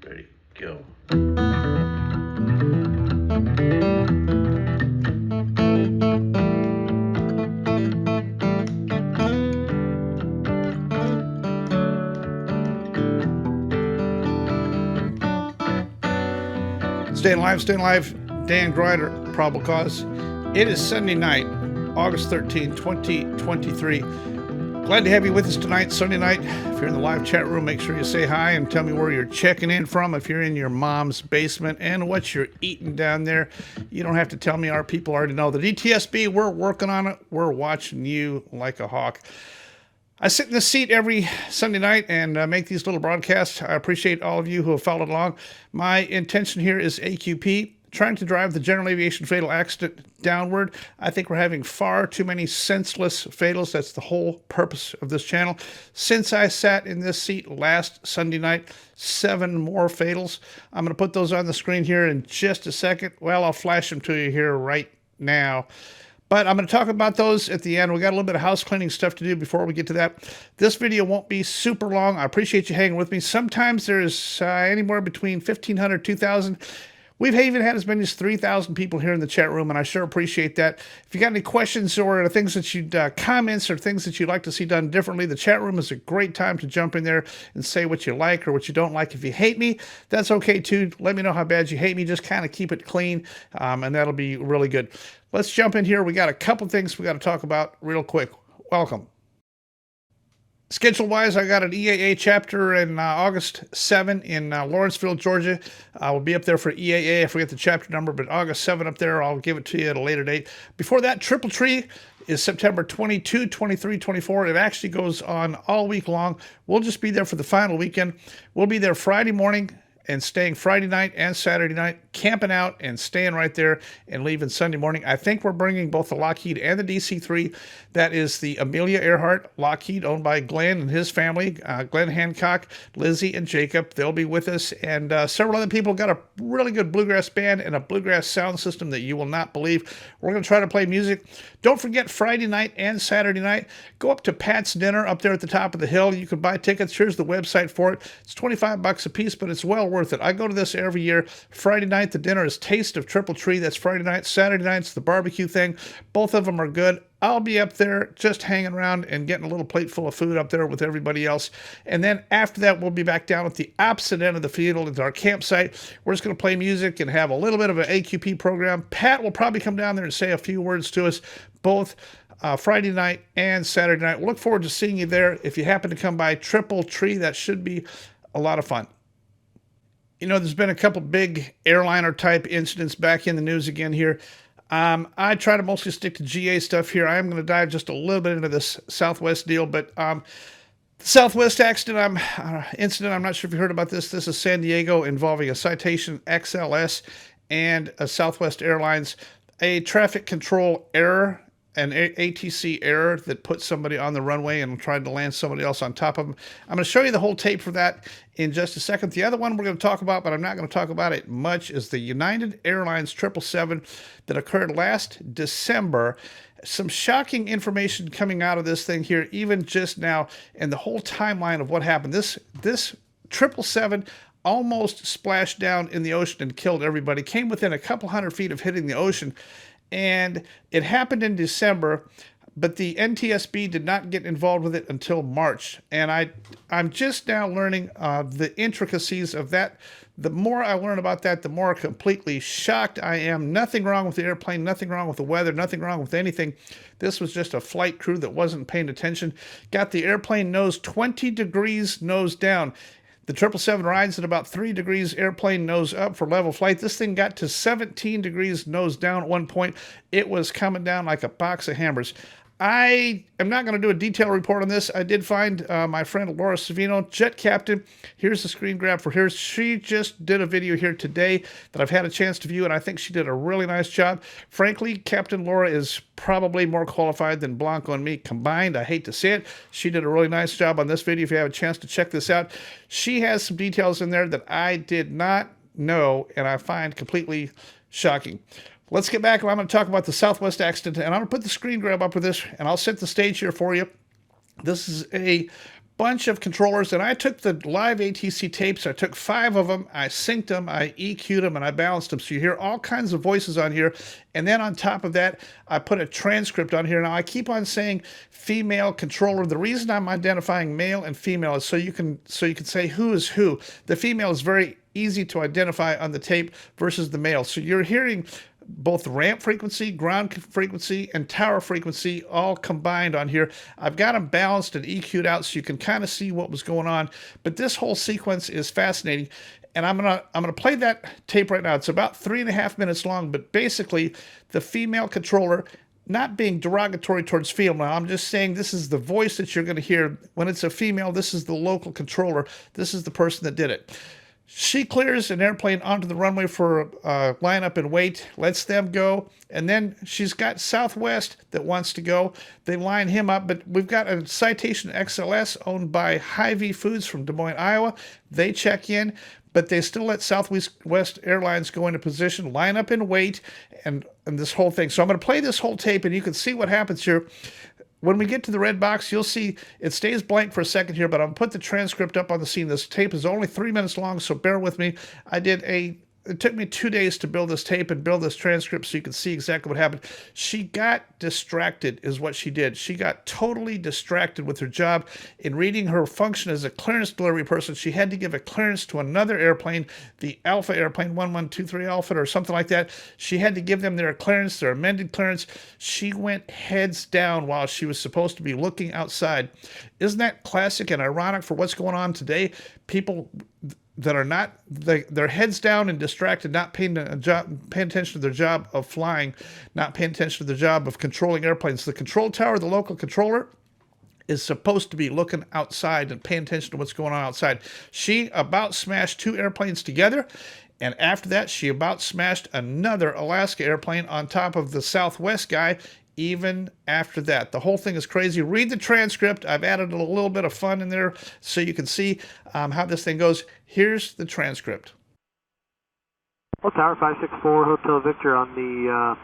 Ready, go. Staying live. Dan Grider, Probable Cause. It is Sunday night, August 13, 2023. Glad to have you with us tonight, Sunday night. If you're in the live chat room, make sure you say hi and tell me where you're checking in from. If you're in your mom's basement and what you're eating down there, you don't have to tell me. Our people already know. The DTSB, we're working on it. We're watching you like a hawk. I sit in this seat every Sunday night and make these little broadcasts. I appreciate all of you who have followed along. My intention here is AQP, trying to drive the general aviation fatal accident downward. I think we're having far too many senseless fatals. That's the whole purpose of this channel. Since I sat in this seat last Sunday night, 7 more fatals. I'm going to put those on the screen here in just a second. Well, I'll flash them to you here right now. But I'm going to talk about those at the end. We got a little bit of house cleaning stuff to do before we get to that. This video won't be super long. I appreciate you hanging with me. Sometimes there's anywhere between 1,500, 2,000. We've even had as many as 3,000 people here in the chat room, and I sure appreciate that. If you got any questions or things that you'd comments or things that you'd like to see done differently, the chat room is a great time to jump in there and say what you like or what you don't like. If you hate me, that's okay too. Let me know how bad you hate me. Just kind of keep it clean, and that'll be really good. Let's jump in here. We got a couple things we got to talk about real quick. Welcome. Schedule-wise, I got an EAA chapter in August 7 in Lawrenceville, Georgia. We'll be up there for EAA. I forget the chapter number, but August 7 up there. I'll give it to you at a later date. Before that, Triple Tree is September 22, 23, 24. It actually goes on all week long. We'll just be there for the final weekend. We'll be there Friday morning and staying Friday night and Saturday night, camping out and staying right there and leaving Sunday morning. I think we're bringing both the Lockheed and the DC-3. That is the Amelia Earhart Lockheed, owned by Glenn and his family, Glenn Hancock, Lizzie, and Jacob. They'll be with us. And several other people got a really good bluegrass band and a bluegrass sound system that you will not believe. We're going to try to play music. Don't forget Friday night and Saturday night. Go up to Pat's Dinner up there at the top of the hill. You can buy tickets. Here's the website for it. It's $25 a piece, but it's well worth it. I go to this every year. Friday night, the dinner is Taste of Triple Tree. That's Friday night. Saturday night's the barbecue thing. Both of them are good. I'll be up there just hanging around and getting a little plate full of food up there with everybody else. And then after that, we'll be back down at the opposite end of the field at our campsite. We're just going to play music and have a little bit of an AQP program. Pat will probably come down there and say a few words to us, both Friday night and Saturday night. We'll look forward to seeing you there. If you happen to come by Triple Tree, that should be a lot of fun. You know, there's been a couple big airliner type incidents back in the news again here. I try to mostly stick to GA stuff here. I am going to dive just a little bit into this Southwest deal, but the Southwest incident, I'm not sure if you heard about this. This is San Diego involving a Citation XLS and a Southwest Airlines, a traffic control error, an ATC error that put somebody on the runway and tried to land somebody else on top of them. I'm going to show you the whole tape for that in just a second. The other one we're going to talk about, but I'm not going to talk about it much, is the United Airlines 777 that occurred last December. Some shocking information coming out of this thing here, even just now, and the whole timeline of what happened. This 777 almost splashed down in the ocean and killed everybody. Came within a couple hundred feet of hitting the ocean. And it happened in December, but the NTSB did not get involved with it until March. And I'm just now learning the intricacies of that. The more I learn about that, the more completely shocked I am. Nothing wrong with the airplane, nothing wrong with the weather, nothing wrong with anything. This was just a flight crew that wasn't paying attention. Got the airplane nose 20 degrees nose down. The 777 rides at about 3 degrees airplane nose up for level flight. This thing got to 17 degrees nose down at one point. It was coming down like a box of hammers. I am not going to do a detailed report on this. I did find my friend Laura Savino, Jet Captain. Here's the screen grab for her. She just did a video here today that I've had a chance to view, and I think she did a really nice job. Frankly, Captain Laura is probably more qualified than Blanco and me combined. I hate to say it. She did a really nice job on this video. If you have a chance to check this out, she has some details in there that I did not know, and I find completely shocking. Let's get back. I'm going to talk about the Southwest accident, and I'm going to put the screen grab up for this, and I'll set the stage here for you. This is a bunch of controllers, and I took the live ATC tapes. I took 5 of them. I synced them, I EQ'd them, and I balanced them. So you hear all kinds of voices on here. And then on top of that, I put a transcript on here. Now I keep on saying female controller. The reason I'm identifying male and female is so you can say who is who. The female is very easy to identify on the tape versus the male. So you're hearing both ramp frequency, ground frequency, and tower frequency all combined on here. I've got them balanced and EQ'd out so you can kind of see what was going on. But this whole sequence is fascinating. And I'm gonna play that tape right now. It's about 3.5 minutes long, but basically the female controller, not being derogatory towards female, I'm just saying this is the voice that you're going to hear. When it's a female, this is the local controller. This is the person that did it. She clears an airplane onto the runway for line up and wait, lets them go, and then she's got Southwest that wants to go. They line him up, but we've got a Citation XLS owned by Hy-Vee Foods from Des Moines, Iowa. They check in, but they still let Southwest Airlines go into position, line up and wait, and this whole thing. So I'm going to play this whole tape, and you can see what happens here. When we get to the red box, you'll see it stays blank for a second here, but I'll put the transcript up on the scene. This tape is only 3 minutes long, so bear with me. It took me 2 days to build this tape and build this transcript so you can see exactly what happened. She got distracted is what she did. She got totally distracted with her job in reading her function as a clearance delivery person. She had to give a clearance to another airplane, the Alpha airplane, 1123 Alpha or something like that. She had to give them their clearance, their amended clearance. She went heads down while she was supposed to be looking outside. Isn't that classic and ironic for what's going on today? People that are not, they're heads down and distracted, not paying attention to their job of flying, not paying attention to their job of controlling airplanes. The control tower, the local controller, is supposed to be looking outside and paying attention to what's going on outside. She about smashed 2 airplanes together, and after that, she about smashed another Alaska airplane on top of the Southwest guy. Even after that, the whole thing is crazy. Read the transcript. I've added a little bit of fun in there so you can see how this thing goes. Here's the transcript. Well, Tower 564, Hotel Victor on the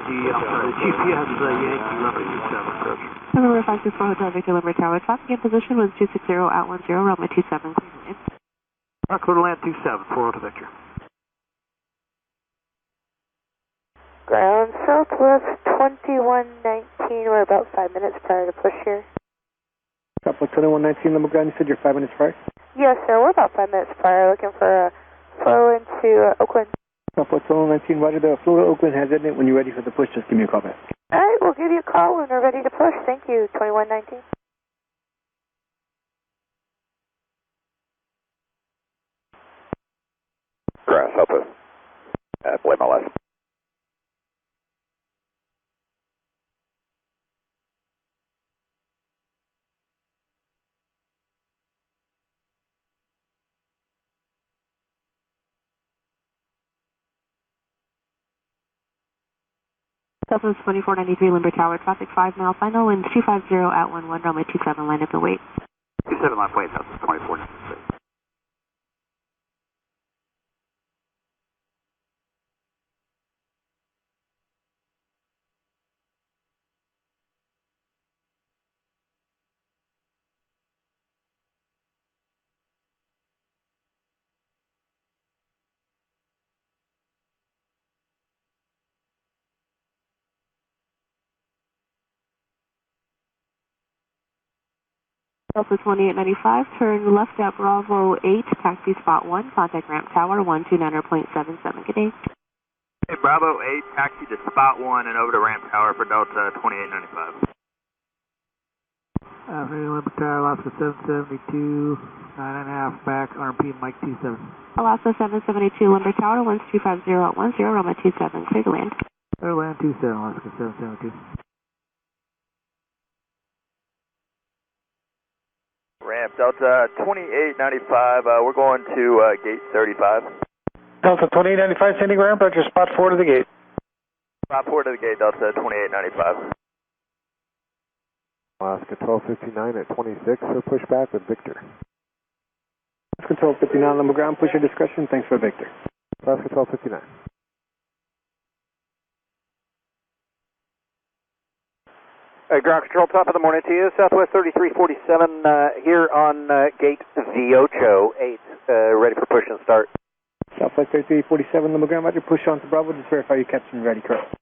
GPS Yankee Lima 27 approach. Number 564 Hotel Victor, Lima Tower. Traffic in position was 260 at 10, Roma 27, clear to land. Clear to land 27, 4 Hotel Victor. Ground Southwest 2119, we're about 5 minutes prior to push here. Southwest 2119, Lima Ground, you said you're 5 minutes prior? Yes, sir, we're about 5 minutes prior, looking for a flow into Oakland. Southwest 2119, roger, the flow to Oakland has it in it. When you're ready for the push, just give me a call back. All right, we'll give you a call when we're ready to push. Thank you, 2119. Grass, Southwest at Lima Left. Southwest 2493, Limber Tower, traffic 5 mile final, wind 250 at 11, runway 27, line up and wait. 27 left wait, Southwest 2493. Southwest 2895, turn left at Bravo 8, taxi spot 1, contact ramp tower 129.77. Good day. Hey, Bravo 8, taxi to spot 1 and over to ramp tower for Delta 2895. Limber Tower, Alaska 772, 9.5 back, RMP Mike 27. Alaska 772, Limber Tower, winds 250 at 10, Roma 27, clear to land. Clear to land 27, Alaska 772. Ramp Delta 2895, we're going to gate 35. Delta 2895, sending ramp, at your spot 4 to the gate. Spot 4 to the gate, Delta 2895. Alaska 1259 at 26, so push back with Victor. Alaska 1259, Limber Ground, push your discretion, thanks for Victor. Alaska 1259. Ground control, top of the morning to you. Southwest 3347 here on gate Viocho 8. Ready for push and start. Southwest 3347, Lima Ground, Roger. Push on to Bravo. Just verify your captain ready, correct.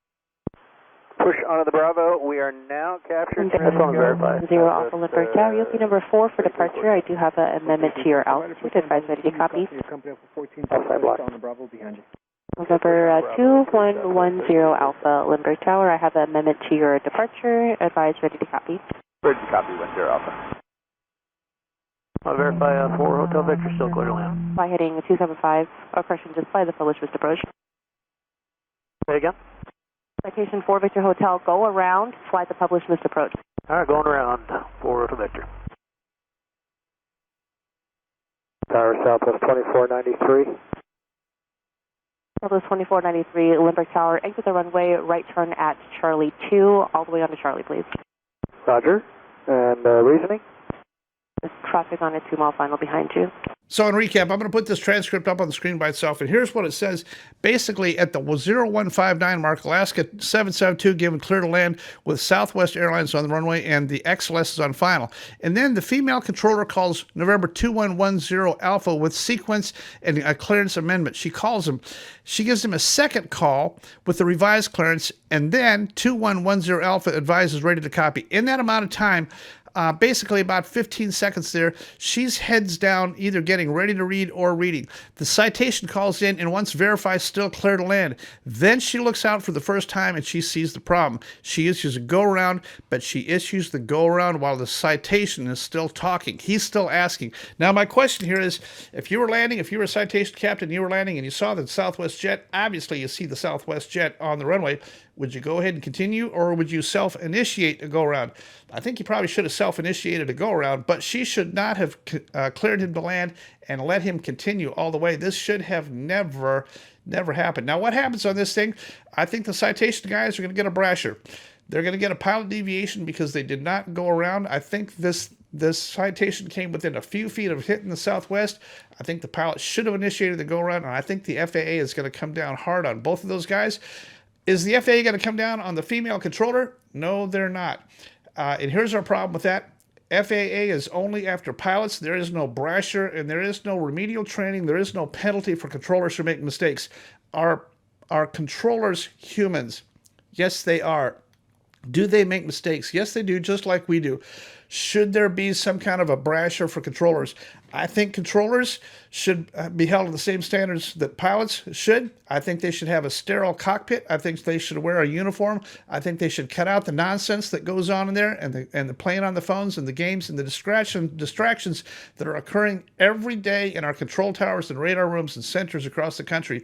Push onto the Bravo. We are now captured. That's on verify. 0 Alpha Lindbergh Tower, you'll be number 4 for departure. I do have an amendment to your altitude. Advise ready to copy. Your company up for 14 Outside block. on the Bravo behind you. November 2110 Alpha Lindbergh Tower, I have an amendment to your departure. Advise ready to copy. Ready to copy, 10 Alpha. I'll verify 4 Hotel Victor, still clear to land. Fly heading 275, correction, just fly the published Mr. approach. Say again? Citation 4 Victor Hotel, go around, fly the published Mr. approach. Alright, going around, 4 Hotel Victor. Tower Southwest 2493. Southwest 2493, Lindbergh Tower, exit the runway, right turn at Charlie 2, all the way onto Charlie, please. Roger. And reasoning? There's traffic on a 2-mile final behind you. So in recap, I'm going to put this transcript up on the screen by itself, and here's what it says. Basically, at the 0159 mark, Alaska 772 given clear to land with Southwest Airlines on the runway, and the XLS is on final. And then the female controller calls November 2110 Alpha with sequence and a clearance amendment. She calls him. She gives him a second call with the revised clearance, and then 2110 Alpha advises ready to copy. In that amount of time, basically about 15 seconds there, she's heads down, either getting ready to read or reading. The citation calls in, and once verified, still clear to land. Then she looks out for the first time, and she sees the problem. She issues a go-around, but she issues the go-around while the citation is still talking. He's still asking. Now, my question here is, if you were landing, if you were a citation captain, you were landing, and you saw the Southwest jet, obviously you see the Southwest jet on the runway, would you go ahead and continue, or would you self-initiate a go-around? I think you probably should have self-initiated a go-around, but she should not have cleared him to land and let him continue all the way. This should have never happened. Now, what happens on this thing? I think the citation guys are going to get a brasher. They're going to get a pilot deviation because they did not go around. I think this citation came within a few feet of hitting the Southwest. I think the pilot should have initiated the go-around, and I think the FAA is going to come down hard on both of those guys. Is the FAA going to come down on the female controller? No, they're not. And here's our problem with that. FAA is only after pilots. There is no brasher, and there is no remedial training. There is no penalty for controllers who make mistakes. Are controllers humans? Yes, they are. Do they make mistakes? Yes, they do, just like we do. Should there be some kind of a brasher for controllers? I think controllers should be held to the same standards that pilots should. I think they should have a sterile cockpit. I think they should wear a uniform. I think they should cut out the nonsense that goes on in there, and the playing on the phones and the games and the distractions that are occurring every day in our control towers and radar rooms and centers across the country.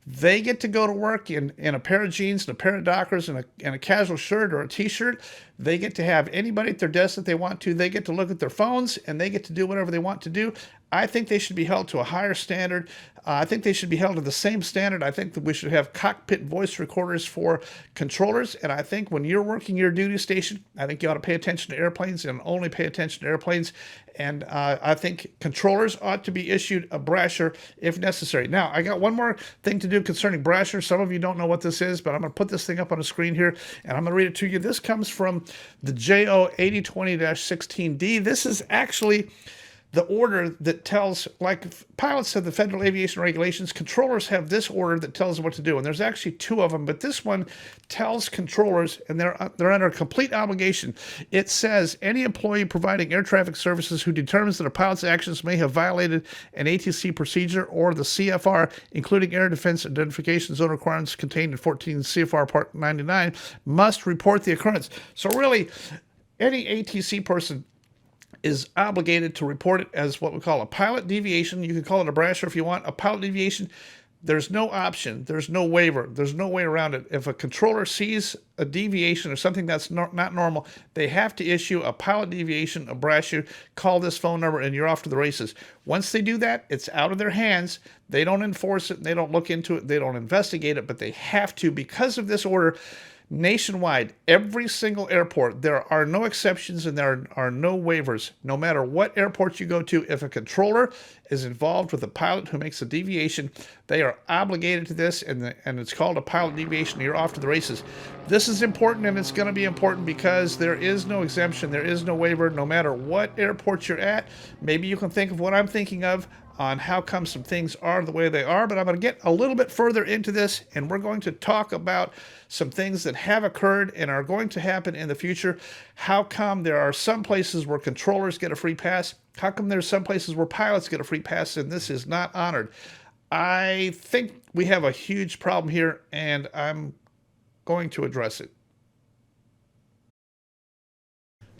They get to go to work in a pair of jeans and a pair of Dockers and a casual shirt or a T-shirt. They get to have anybody at their desk that they want to. They get to look at their phones, and they get to do whatever they want to do. I think they should be held to a higher standard. I think they should be held to the same standard. I think that we should have cockpit voice recorders for controllers. And I think when you're working your duty station, I think you ought to pay attention to airplanes and only pay attention to airplanes. And I think controllers ought to be issued a brasher if necessary. Now, I got one more thing to do concerning brasher. Some of you don't know what this is, but I'm going to put this thing up on the screen here, and I'm going to read it to you. This comes from the JO 8020-16D. This is actually the order that tells, like pilots have the Federal Aviation Regulations, controllers have this order that tells them what to do. And there's actually two of them, but this one tells controllers, and they're under a complete obligation. It says, any employee providing air traffic services who determines that a pilot's actions may have violated an ATC procedure or the CFR, including air defense identification zone requirements contained in 14 CFR Part 99, must report the occurrence. So really, any ATC person is obligated to report it as what we call a pilot deviation. You can call it a brasher if you want. A pilot deviation, there's no option. There's no waiver. There's no way around it. If a controller sees a deviation or something that's not normal, they have to issue a pilot deviation, a brasher, call this phone number, and you're off to the races. Once they do that, it's out of their hands. They don't enforce it. They don't look into it. They don't investigate it, but they have to, because of this order. nationwide, every single airport, there are no exceptions and there are no waivers. No matter what airport you go to, if a controller is involved with a pilot who makes a deviation, they are obligated to this, and it's called a pilot deviation. You're off to the races. This is important, and it's going to be important because there is no exemption, there is no waiver, no matter what airport you're at. Maybe you can think of what I'm thinking of on how come some things are the way they are, but I'm going to get a little bit further into this, and we're going to talk about some things that have occurred and are going to happen in the future. How come there are some places where controllers get a free pass? How come there's some places where pilots get a free pass and this is not honored? I think we have a huge problem here, and I'm going to address it.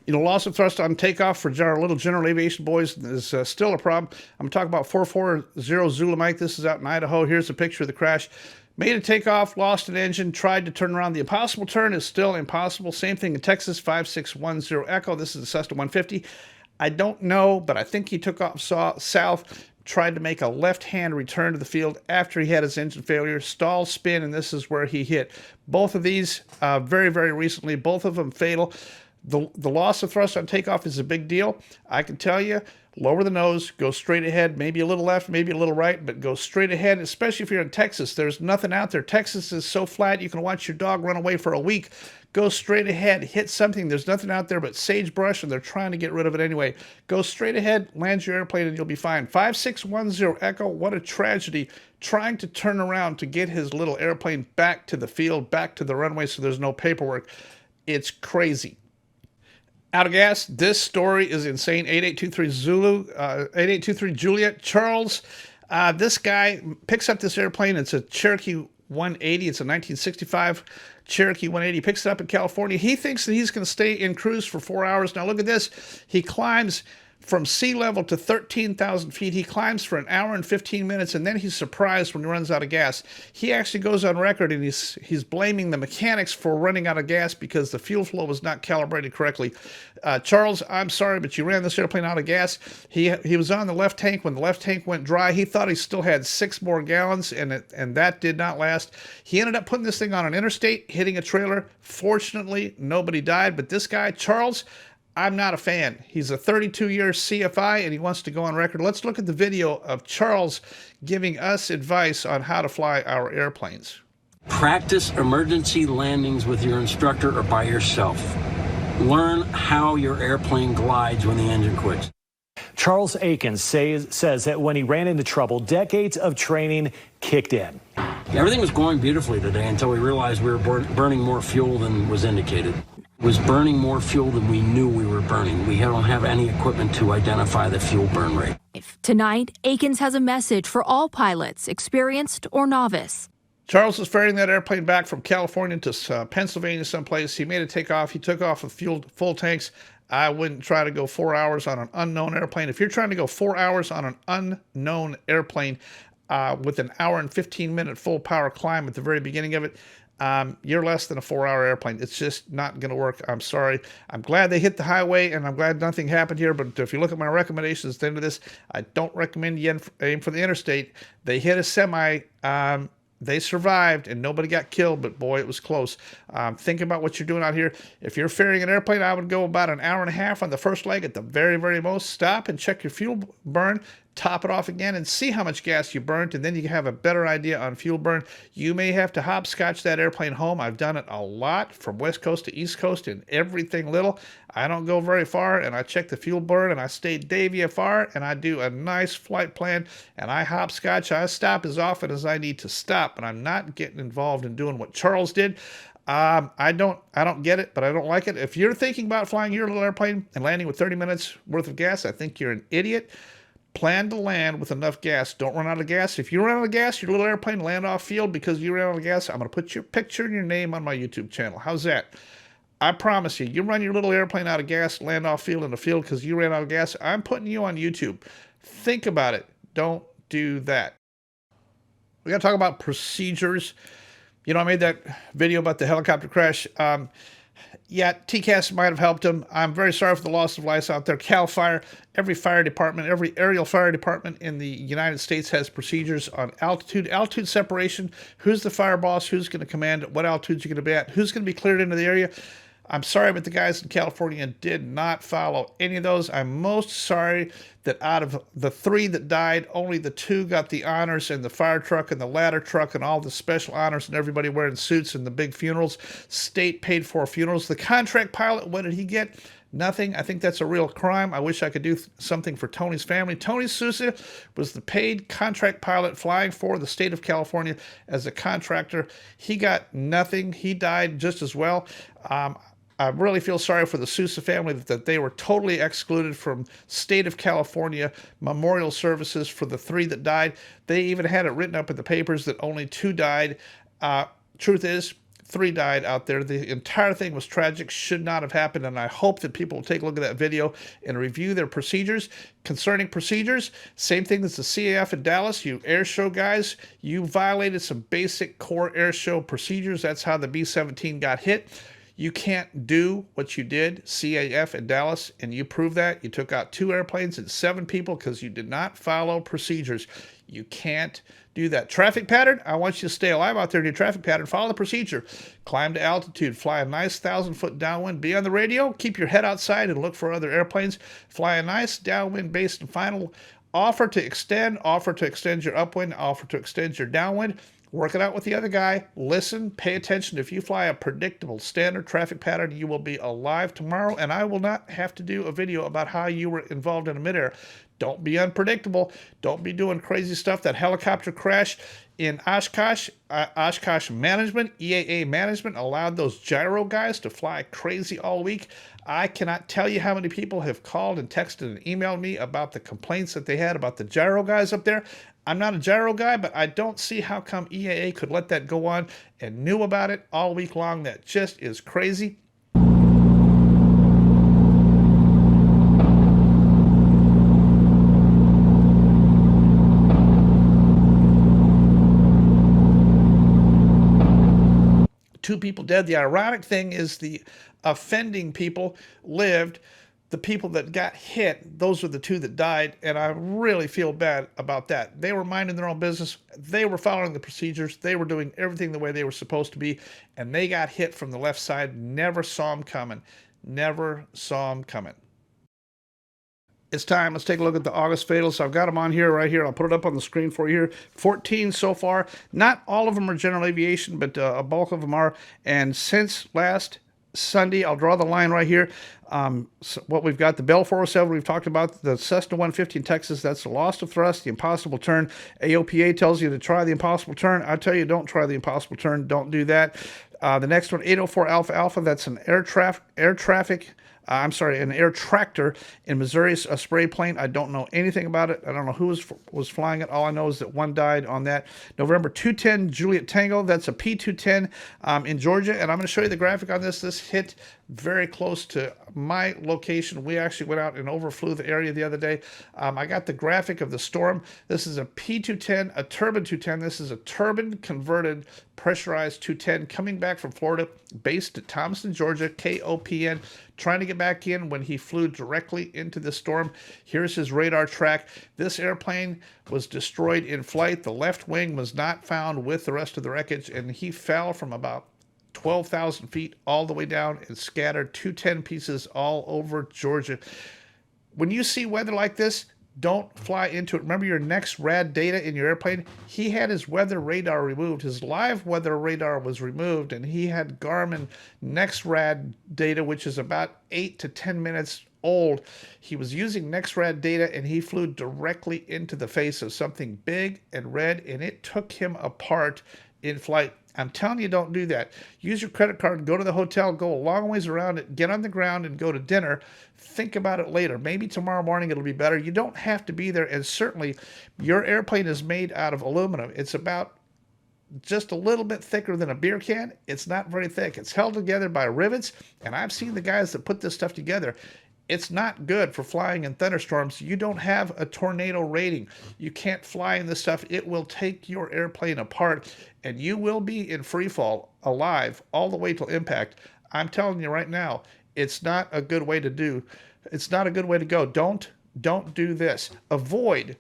You know, loss of thrust on takeoff for our little general aviation boys is still a problem. I'm going to talk about 440 Zulu Mike. This is out in Idaho. Here's a picture of the crash. Made a takeoff, lost an engine, tried to turn around. The impossible turn is still impossible. Same thing in Texas, 5610 Echo. This is a Cessna 150. I don't know, but I think he took off south, tried to make a left-hand return to the field after he had his engine failure, stall, spin, and this is where he hit. Both of these very, very recently, both of them fatal. The loss of thrust on takeoff is a big deal. I can tell you, lower the nose, go straight ahead, maybe a little left, maybe a little right, but go straight ahead, especially if you're in Texas. There's nothing out there. Texas is so flat, you can watch your dog run away for a week. Go straight ahead, hit something. There's nothing out there but sagebrush, and they're trying to get rid of it anyway. Go straight ahead, land your airplane, and you'll be fine. 5610 Echo, what a tragedy. Trying to turn around to get his little airplane back to the field, back to the runway so there's no paperwork. It's crazy. Out of gas, this story is insane. 8823 Zulu, 8823 Juliet. Charles, this guy picks up this airplane. It's a Cherokee 180. It's a 1965 Cherokee 180. Picks it up in California. He thinks that he's going to stay in cruise for 4 hours. Now look at this. He climbs from sea level to 13,000 feet. He climbs for an hour and 15 minutes, and then he's surprised when he runs out of gas. He actually goes on record, and he's blaming the mechanics for running out of gas because the fuel flow was not calibrated correctly. Charles, I'm sorry, but you ran this airplane out of gas. He was on the left tank. When the left tank went dry, he thought he still had 6 more gallons, and that did not last. He ended up putting this thing on an interstate, hitting a trailer. Fortunately, nobody died, but this guy, Charles, I'm not a fan. He's a 32-year CFI, and he wants to go on record. Let's look at the video of Charles giving us advice on how to fly our airplanes. Practice emergency landings with your instructor or by yourself. Learn how your airplane glides when the engine quits. Charles Akins says that when he ran into trouble, decades of training kicked in. Everything was going beautifully today until we realized we were burning more fuel than was indicated. Was burning more fuel than we knew we were burning. We don't have any equipment to identify the fuel burn rate. Tonight, Akins has a message for all pilots, experienced or novice. Charles is ferrying that airplane back from California to Pennsylvania someplace. He made a takeoff. He took off with full tanks. I wouldn't try to go 4 hours on an unknown airplane. If you're trying to go 4 hours on an unknown airplane with an hour and 15-minute full power climb at the very beginning of it, you're less than a 4-hour airplane. It's just not going to work. I'm sorry. I'm glad they hit the highway, and I'm glad nothing happened here. But if you look at my recommendations at the end of this, I don't recommend you aim for the interstate. They hit a semi. They survived, and nobody got killed, but boy, it was close. Think about what you're doing out here. If you're ferrying an airplane, I would go about an hour and a half on the first leg at the very, very most. Stop and check your fuel burn. Top it off again and see how much gas you burnt, and then you have a better idea on fuel burn. You may have to hopscotch that airplane home. I've done it a lot from West Coast to East Coast and everything little. I don't go very far, and I check the fuel burn, and I stay VFR, and I do a nice flight plan, and I hopscotch. I stop as often as I need to stop, but I'm not getting involved in doing what Charles did. I don't get it, but I don't like it. If you're thinking about flying your little airplane and landing with 30 minutes worth of gas, I think you're an idiot. Plan to land with enough gas. Don't run out of gas. If you run out of gas, your little airplane land off field because you ran out of gas, I'm going to put your picture and your name on my YouTube channel. How's that? I promise you, you run your little airplane out of gas, land off field in the field because you ran out of gas, I'm putting you on YouTube. Think about it. Don't do that. We got to talk about procedures. You know, I made that video about the helicopter crash. Yeah, TCAS might have helped him. I'm very sorry for the loss of lives out there. CAL FIRE, every fire department, every aerial fire department in the United States has procedures on altitude separation. Who's the fire boss? Who's going to command it? What altitudes you're going to be at? Who's going to be cleared into the area? I'm sorry, but the guys in California did not follow any of those. I'm most sorry that out of the 3 that died, only the 2 got the honors in the fire truck and the ladder truck and all the special honors and everybody wearing suits and the big funerals. State paid for funerals. The contract pilot, what did he get? Nothing. I think that's a real crime. I wish I could do something for Tony's family. Tony Sousa was the paid contract pilot flying for the state of California as a contractor. He got nothing. He died just as well. I really feel sorry for the Sousa family that they were totally excluded from state of California memorial services for the 3 that died. They even had it written up in the papers that only 2 died. Truth is, 3 died out there. The entire thing was tragic, should not have happened, and I hope that people will take a look at that video and review their procedures. Concerning procedures, same thing as the CAF in Dallas. You air show guys, you violated some basic core air show procedures. That's how the B-17 got hit. You can't do what you did, CAF in Dallas, and you proved that. You took out 2 airplanes and 7 people because you did not follow procedures. You can't do that. Traffic pattern, I want you to stay alive out there in your traffic pattern. Follow the procedure. Climb to altitude. Fly a nice 1,000-foot downwind. Be on the radio. Keep your head outside and look for other airplanes. Fly a nice downwind base and final. Offer to extend your upwind, offer to extend your downwind. Work it out with the other guy. Listen, pay attention. If you fly a predictable standard traffic pattern, you will be alive tomorrow, and I will not have to do a video about how you were involved in a midair. Don't be unpredictable. Don't be doing crazy stuff. That helicopter crash in Oshkosh, Oshkosh Management, EAA Management, allowed those gyro guys to fly crazy all week. I cannot tell you how many people have called and texted and emailed me about the complaints that they had about the gyro guys up there. I'm not a gyro guy, but I don't see how come EAA could let that go on and knew about it all week long. That just is crazy. Two people dead. The ironic thing is the offending people lived. The people that got hit, those are the 2 that died, and I really feel bad about that. They were minding their own business. They were following the procedures. They were doing everything the way they were supposed to be, and they got hit from the left side. Never saw them coming. Never saw them coming. It's time. Let's take a look at the August fatals. So I've got them on here, right here. I'll put it up on the screen for you here. 14 so far. Not all of them are general aviation, but a bulk of them are. And since last Sunday, I'll draw the line right here. So what we've got, the Bell 407, we've talked about the Cessna 150 in Texas. That's the loss of thrust, the impossible turn. AOPA tells you to try the impossible turn. I tell you, don't try the impossible turn. Don't do that. The next one, 804 Alpha Alpha. That's an an air tractor in Missouri, a spray plane. I don't know anything about it. I don't know who was flying it. All I know is that 1 died on that. November 210 Juliet Tango. That's a P210 in Georgia. And I'm going to show you the graphic on this. This hit very close to my location. We actually went out and overflew the area the other day. I got the graphic of the storm. This is a P210, a turbine 210. This is a turbine converted pressurized 210 coming back from Florida, based at Thomaston, Georgia, KOPN, trying to get back in when he flew directly into the storm. Here's his radar track. This airplane was destroyed in flight. The left wing was not found with the rest of the wreckage, and he fell from about 12,000 feet all the way down and scattered 210 pieces all over Georgia. When you see weather like this, don't fly into it. Remember your next rad data in your airplane. He had his weather radar removed. His live weather radar was removed, and he had Garmin next rad data, which is about 8 to 10 minutes old. He was using NextRad data, and he flew directly into the face of something big and red, and it took him apart in flight. I'm telling you, don't do that. Use your credit card and go to the hotel, go a long ways around it, get on the ground and go to dinner. Think about it later. Maybe tomorrow morning it'll be better. You don't have to be there, and certainly your airplane is made out of aluminum. It's about just a little bit thicker than a beer can. It's not very thick. It's held together by rivets, and I've seen the guys that put this stuff together. It's not good for flying in thunderstorms. You don't have a tornado rating. You can't fly in this stuff. It will take your airplane apart, and you will be in free fall alive all the way till impact. I'm telling you right now, it's not a good way to do. It's not a good way to go. Don't do this. Avoid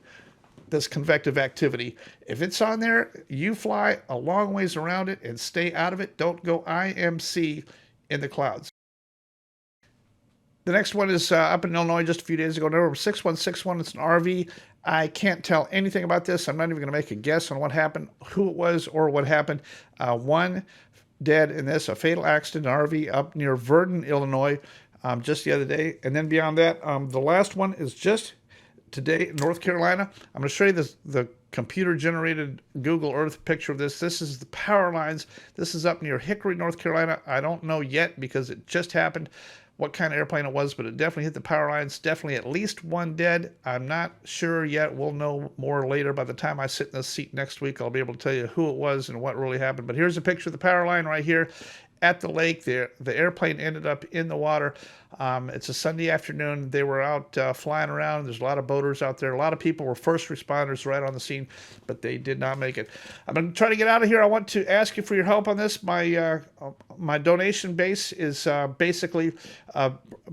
this convective activity. If it's on there, you fly a long ways around it and stay out of it. Don't go IMC in the clouds. The next one is up in Illinois just a few days ago, number 6161. It's an RV. I can't tell anything about this. I'm not even going to make a guess on what happened, who it was, or what happened. One dead in this, a fatal accident, an RV up near Verdon, Illinois, just the other day. And then beyond that, the last one is just today in North Carolina. I'm going to show you the computer-generated Google Earth picture of this. This is the power lines. This is up near Hickory, North Carolina. I don't know yet because it just happened what kind of airplane it was, but it definitely hit the power lines. Definitely at least one dead. I'm not sure yet. We'll know more later. By the time I sit in this seat next week, I'll be able to tell you who it was and what really happened. But here's a picture of the power line right here at the lake. The airplane ended up in the water. It's a Sunday afternoon. They were out flying around. There's a lot of boaters out there. A lot of people were first responders right on the scene, but they did not make it. I'm going to try to get out of here. I want to ask you for your help on this. My donation base is basically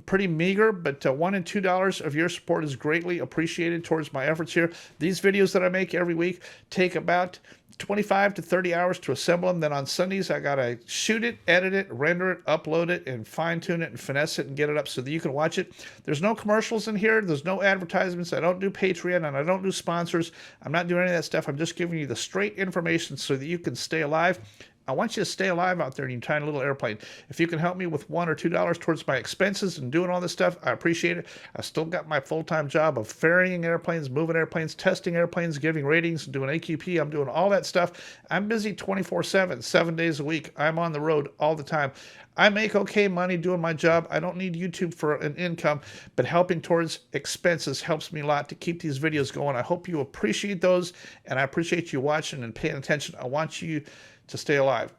pretty meager, but $1 and $2 of your support is greatly appreciated towards my efforts here. These videos that I make every week take about 25 to 30 hours to assemble them. Then on Sundays, I got to shoot it, edit it, render it, upload it, and fine-tune it and finesse it and get it up so that you can watch it. There's no commercials in here. There's no advertisements. I don't do Patreon, and I don't do sponsors. I'm not doing any of that stuff. I'm just giving you the straight information so that you can stay alive. I want you to stay alive out there in your tiny little airplane. If you can help me with $1 or $2 towards my expenses and doing all this stuff, I appreciate it. I still got my full-time job of ferrying airplanes, moving airplanes, testing airplanes, giving ratings, doing AQP. I'm doing all that stuff. I'm busy 24/7, 7 days a week. I'm on the road all the time. I make okay money doing my job. I don't need YouTube for an income, but helping towards expenses helps me a lot to keep these videos going. I hope you appreciate those, and I appreciate you watching and paying attention. I want you to stay alive.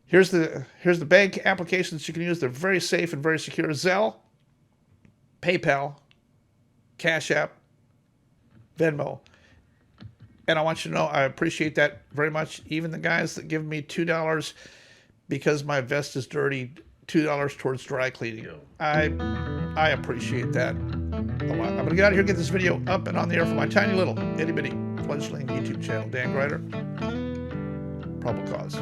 Here's the bank applications you can use. They're very safe and very secure. Zelle, PayPal, Cash App, Venmo. And I want you to know I appreciate that very much. Even the guys that give me $2 because my vest is dirty, $2 towards dry cleaning. I appreciate that a lot. I'm going to get out of here and get this video up and on the air for my tiny little itty-bitty fledgling YouTube channel, Dan Greider. Probable cause.